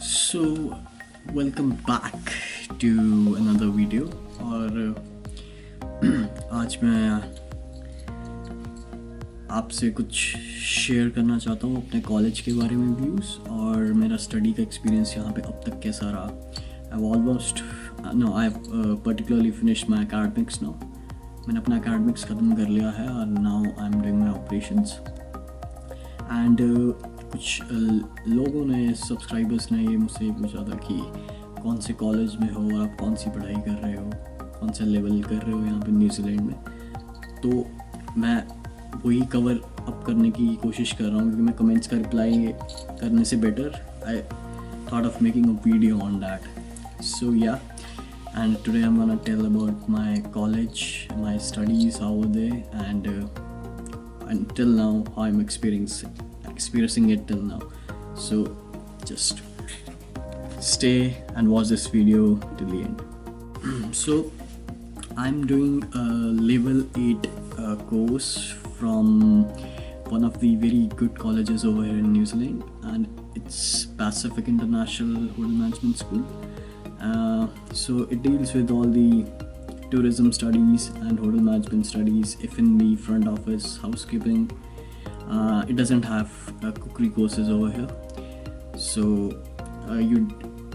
So, welcome back to another video. और आज मैं आपसे कुछ शेयर करना चाहता हूँ अपने कॉलेज के बारे में व्यूज़ और मेरा स्टडी का एक्सपीरियंस यहाँ पे अब तक कैसा रहा. I've particularly finished my academics now. मैंने अपना academics ख़त्म कर लिया है और now I'm doing my operations. And कुछ लोगों ने सब्सक्राइबर्स ने ये मुझसे पूछा था कि कौन से कॉलेज में हो और आप कौन सी पढ़ाई कर रहे हो, कौन सा लेवल कर रहे हो यहाँ पे न्यूजीलैंड में. तो मैं वही कवर अप करने की कोशिश कर रहा हूँ क्योंकि मैं कमेंट्स का रिप्लाई करने से better I thought of making a video on that. So yeah, and today I'm gonna tell about my college, my studies, how were they, and until now how I'm experiencing it till now. So just stay and watch this video till the end. So I'm doing a level 8 course from one of the very good colleges over here in New Zealand, and it's Pacific International Hotel Management School. So it deals with all the tourism studies and hotel management studies, F&B, front office, housekeeping. It doesn't have cookery courses over here. So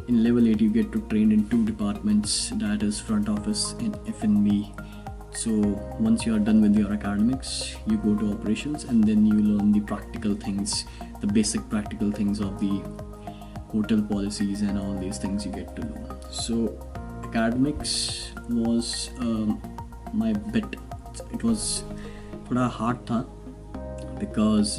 in level 8 you get to train in 2 departments, that is front office and F&B. So once you are done with your academics, you go to operations and then you learn the practical things, the basic practical things of the hotel policies and all these things you get to know. So academics was my bit. It was थोड़ा hard था because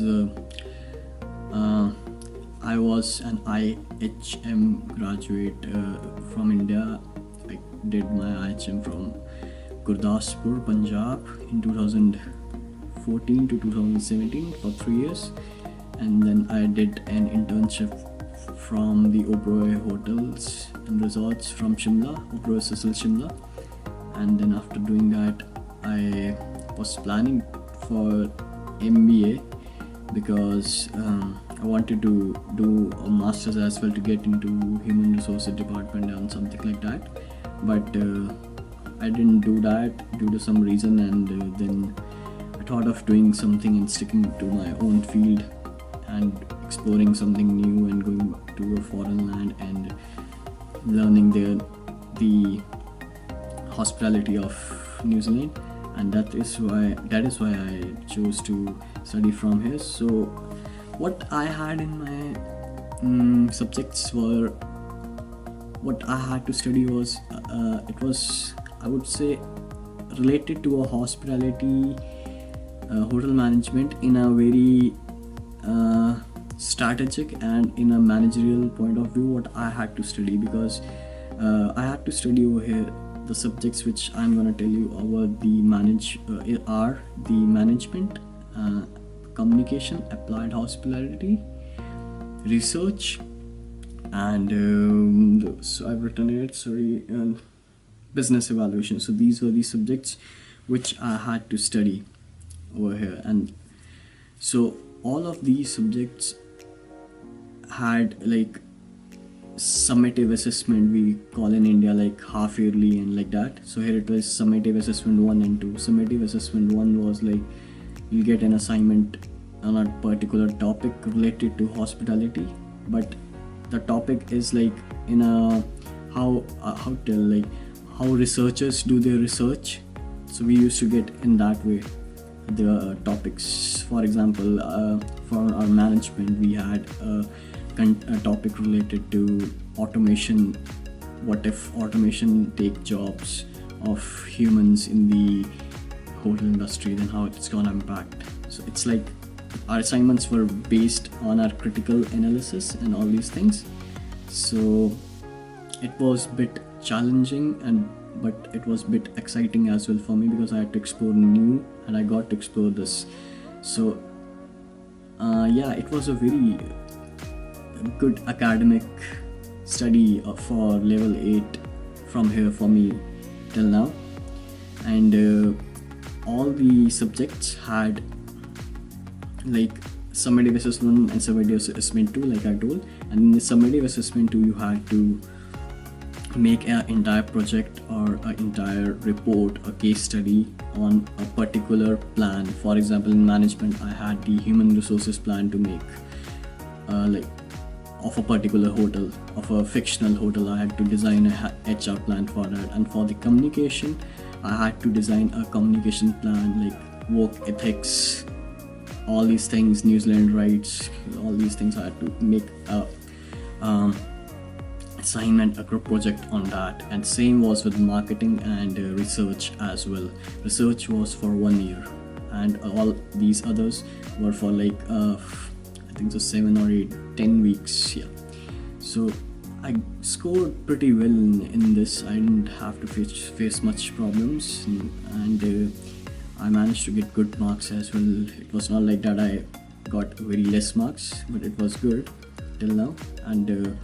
I was an IHM graduate from India. I did my IHM from Gurdaspur, Punjab in 2014 to 2017 for 3 years, and then I did an internship from the Oberoi Hotels and Resorts from Shimla, Oberoi Cecil Shimla, and then after doing that I was planning for MBA because I wanted to do a master's as well to get into human resources department and something like that, but I didn't do that due to some reason, and then I thought of doing something and sticking to my own field and exploring something new and going to a foreign land and learning the hospitality of New Zealand, and that is why I chose to study from here. So what I had in my subjects were, what I had to study was it was, I would say, related to a hospitality, hotel management in a very strategic and in a managerial point of view. What I had to study, because I had to study over here the subjects which I'm gonna tell you about are the management, communication, applied hospitality, research, and so I've written it, business evaluation. So these were the subjects which I had to study over here, and so all of these subjects had like summative assessment, we call in India like half yearly and like that. So here it was summative assessment 1 and 2. Summative assessment 1 was like you'll get an assignment on a particular topic related to hospitality, but the topic is like in a how researchers do their research. So we used to get in that way the topics. For example, for our management we had a topic related to automation. What if automation take jobs of humans in the hotel industry, then how it's gonna impact. So it's like our assignments were based on our critical analysis and all these things. So it was a bit challenging, but it was a bit exciting as well for me because I had to explore new, and I got to explore this. So yeah, it was a very good academic study for level 8 from here for me till now, and all the subjects had like summative assessment 1 and summative assessment 2, like I told. And in the summative assessment 2, you had to make an entire project or an entire report, a case study on a particular plan. For example, in management, I had the human resources plan to make, like of a particular hotel, of a fictional hotel. I had to design a HR plan for that. And for the communication, I had to design a communication plan, like work ethics, all these things, New Zealand rights, all these things. I had to make a assignment, a group project on that. And same was with marketing and research as well. Research was for 1 year, and all these others were for like I think so 7 or 8, 10 weeks. Yeah, so I scored pretty well in this. I didn't have to face much problems, and I managed to get good marks as well. It was not like that I got very less marks, but it was good till now. And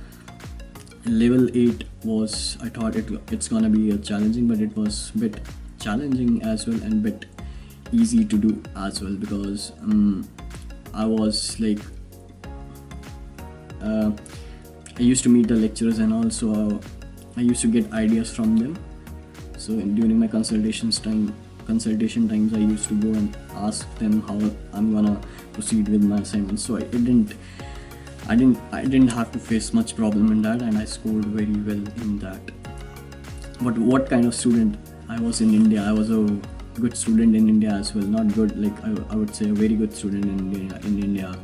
level 8 was, I thought it's gonna be challenging, but it was a bit challenging as well and bit easy to do as well, because I was like I used to meet the lecturers, and also I used to get ideas from them. So during my consultation times, I used to go and ask them how I'm gonna proceed with my assignments. So I didn't have to face much problem in that, and I scored very well in that. But what kind of student I was in India? I was a good student in India as well. Not good, like I would say a very good student in India.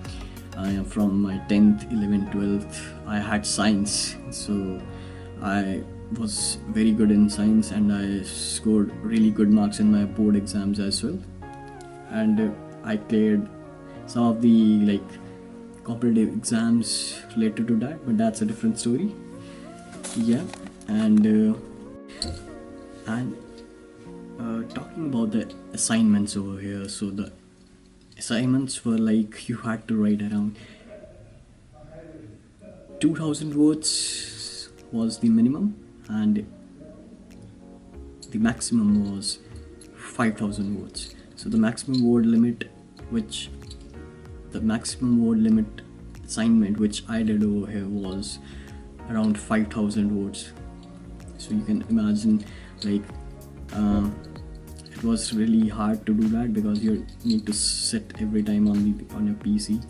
From my 10th, 11th, 12th, I had science, so I was very good in science, and I scored really good marks in my board exams as well. And I cleared some of the like competitive exams related to that, but that's a different story. Yeah, and talking about the assignments over here, so the assignments were like you had to write around 2000 words was the minimum, and the maximum was 5000 words. So the maximum word limit assignment which I did over here was around 5000 words. So you can imagine, like it was really hard to do that, because you need to sit every time on your PC,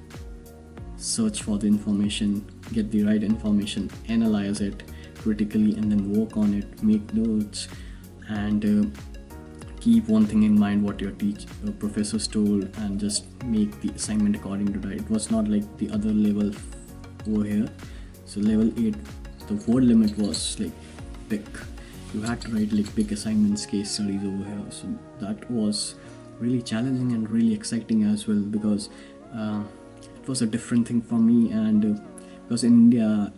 search for the information, get the right information, analyze it critically, and then work on it, make notes, and keep one thing in mind, what your professors told, and just make the assignment according to that. It was not like the other level over here. So level 8, the word limit was like big. You had to write like big assignments, case studies over here. So that was really challenging and really exciting as well, because it was a different thing for me. And because in India,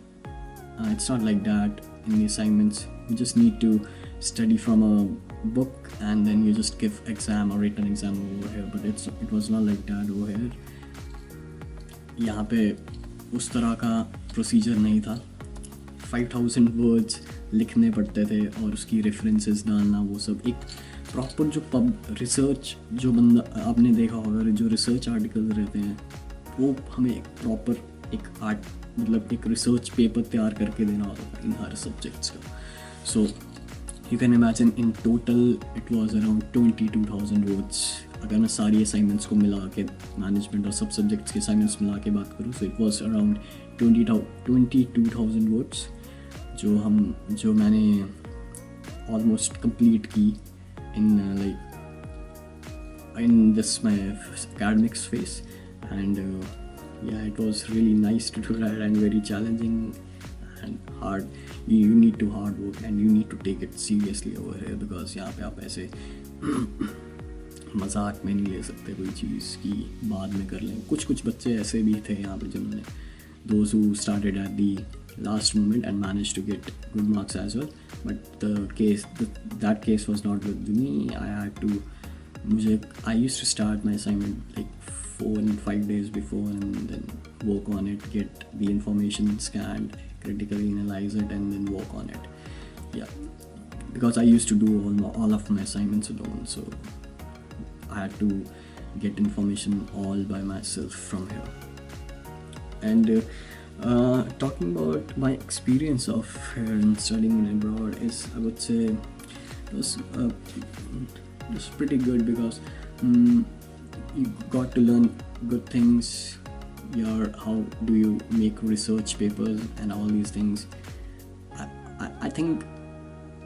it's not like that. In the assignments, you just need to study from a book, and then you just give exam or written exam over here. But it was not like that over here. यहाँ पे उस तरह का procedure नहीं था. 5000 words लिखने पड़ते थे, और उसकी रेफरेंसेस डालना, वो सब एक प्रॉपर जो रिसर्च, जो बंदा आपने देखा होगा, जो रिसर्च आर्टिकल्स रहते हैं, वो हमें एक प्रॉपर एक रिसर्च पेपर तैयार करके देना होता था इन हर सब्जेक्ट्स का. So you can imagine in total it was around 22,000 words. अगर मैं सारी असाइनमेंट्स को मिला के, मैनेजमेंट और सब सब्जेक्ट्स के असाइनमेंट्स मिला के बात करूँ, so it was around 22,000 words, जो मैंने ऑलमोस्ट कंप्लीट की in this my academics phase. And yeah, it was really nice to do that, and very challenging and hard. You need to hard work, and you need to take it seriously over here, because यहाँ पे आप ऐसे मजाक में नहीं ले सकते कोई चीज़ की बाद में कर लें. कुछ बच्चे ऐसे भी थे यहाँ पे जिन्होंने, those who started at the last moment and managed to get good marks as well. But that case was not with me. I used to start my assignment like 4 and 5 days before, and then work on it, get the information scanned, critically analyze it, and then work on it. Yeah, because I used to do all of my assignments alone, so I had to get information all by myself from here. And talking about my experience of here and studying abroad is, I would say, it was pretty good because you got to learn good things. How do you make research papers and all these things. I think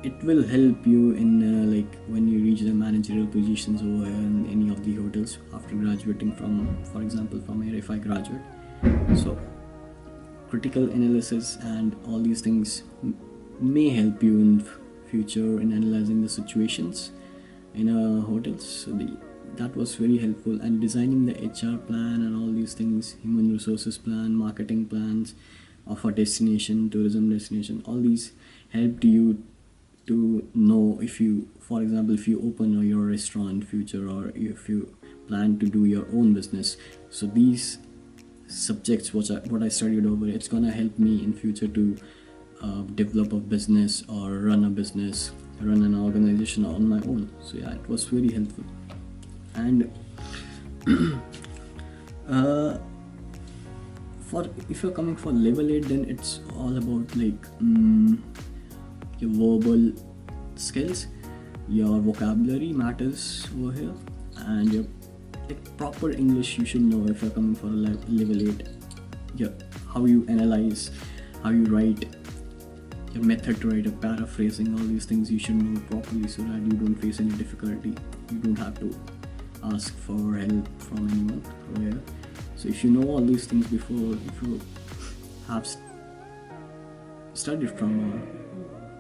it will help you in like when you reach the managerial positions over here in any of the hotels after graduating from, for example, from here if I graduate. So critical analysis and all these things may help you in future in analyzing the situations in a hotel. So that was very helpful, and designing the HR plan and all these things, human resources plan, marketing plans of a destination, tourism destination, all these helped you to know if you, for example, if you open your restaurant in future, or if you plan to do your own business. So these subjects what I studied over, it's gonna help me in future to develop a business or run an organization on my own. So yeah, it was very helpful. And if you're coming for level 8, then it's all about like your verbal skills, your vocabulary matters over here, and your proper English you should know if you're coming for a level 8. How you analyze, how you write, your method to write a paraphrasing, all these things you should know properly so that you don't face any difficulty. You don't have to ask for help from anyone over here. So if you know all these things before, if you have studied from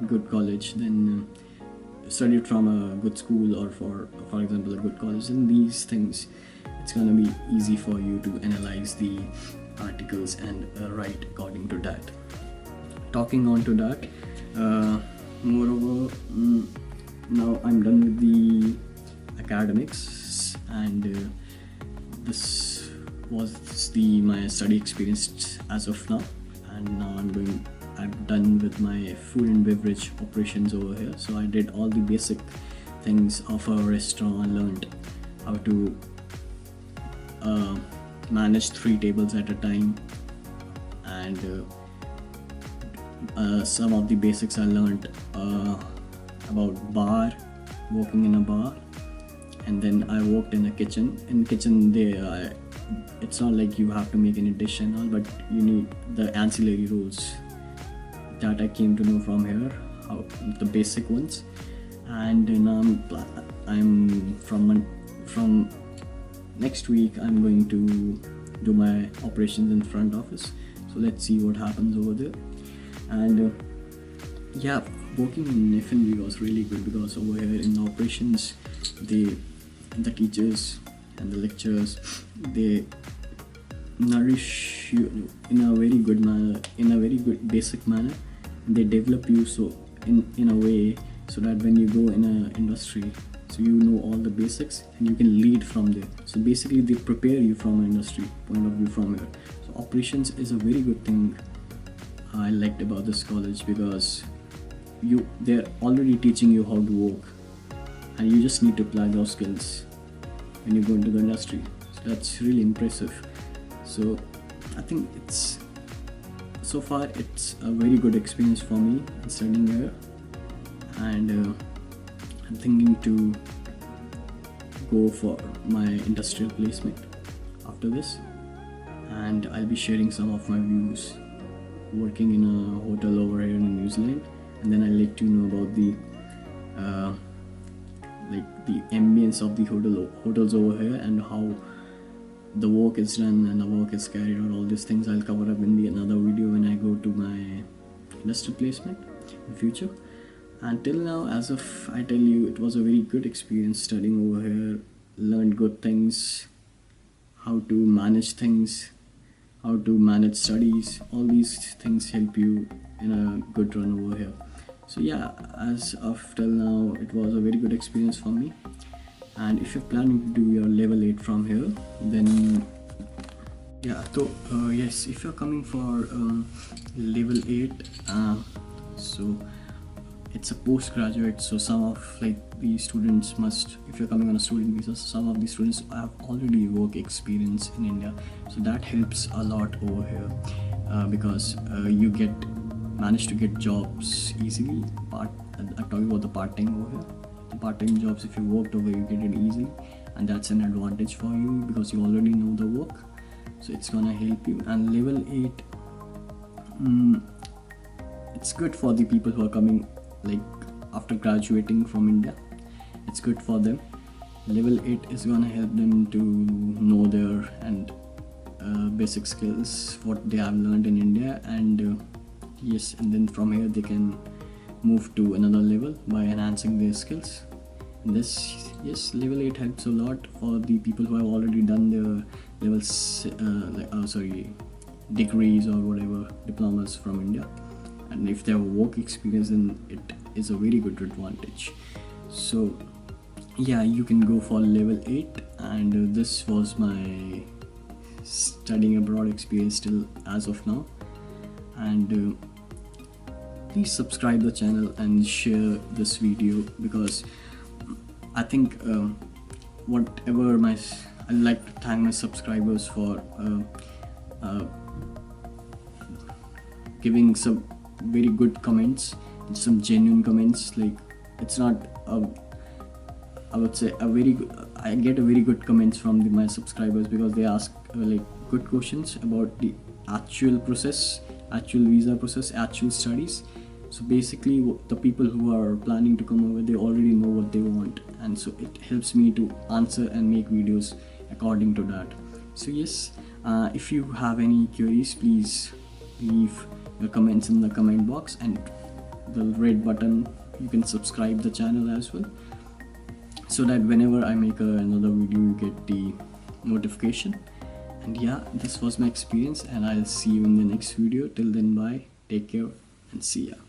a good college, then studied from a good school, or for example a good college, then these things, it's gonna be easy for you to analyze the articles and write according to that. Talking on to that, moreover, now I'm done with the academics, and this was my study experience as of now. And now I'm done with my food and beverage operations over here. So I did all the basic things of a restaurant, learned how to manage 3 tables at a time, and some of the basics I learned about bar, working in a bar, and then I worked in a kitchen. In kitchen, it's not like you have to make any dish and all, but you need the ancillary roles that I came to know from here, the basic ones. And now I'm from next week I'm going to do my operations in front office. So let's see what happens over there. And yeah, working in F&B was really good because over here in operations, the teachers and the lecturers, they nourish you in a very good manner, in a very good basic manner. They develop you so in a way so that when you go in an industry, so you know all the basics and you can lead from there. So basically they prepare you from an industry point of view from here. So operations is a very good thing I liked about this college, because they're already teaching you how to work, and you just need to apply those skills when you go into the industry. So that's really impressive. So I think so far it's a very good experience for me in studying here, and I'm thinking to go for my industrial placement after this, and I'll be sharing some of my views working in a hotel over here in New Zealand, and then I'll let you know about the the ambience of the hotels over here, and how the work is done and the work is carried out. All these things I'll cover up in another video when I go to my industrial placement in future. Until now, as of I tell you, it was a very good experience studying over here. Learned good things, how to manage things, how to manage studies. All these things help you in a good run over here. So yeah, as of till now, it was a very good experience for me. And if you're planning to do your level 8 from here, then yeah, so yes, if you're coming for level 8, so it's a postgraduate, so some of like the students must, if you're coming on a student visa, some of the students have already work experience in India, so that helps a lot over here, because you manage to get jobs easily. I'm talking about the part-time over here. The part-time jobs, if you worked over, you get it easily, and that's an advantage for you because you already know the work, so it's gonna help you. And level 8, it's good for the people who are coming like after graduating from India. It's good for them. Level 8 is gonna help them to know their and basic skills, what they have learned in India, and yes, and then from here they can move to another level by enhancing their skills. And this, yes, level 8 helps a lot for the people who have already done their levels, degrees or whatever, diplomas from India. And if they have work experience, then it is a very good advantage. So yeah, you can go for level 8, and this was my studying abroad experience till as of now. And please subscribe the channel and share this video, because I think I'd like to thank my subscribers for giving some very good comments, some genuine comments. Like, it's not I would say I get a very good comments from my subscribers, because they ask like good questions about the actual process, actual visa process, actual studies. So basically the people who are planning to come over, they already know what they want, and so it helps me to answer and make videos according to that. So yes, if you have any queries, please leave your comments in the comment box, and the red button, you can subscribe the channel as well, so that whenever I make another video, you get the notification. And yeah, this was my experience, and I'll see you in the next video. Till then, bye, take care, and see ya.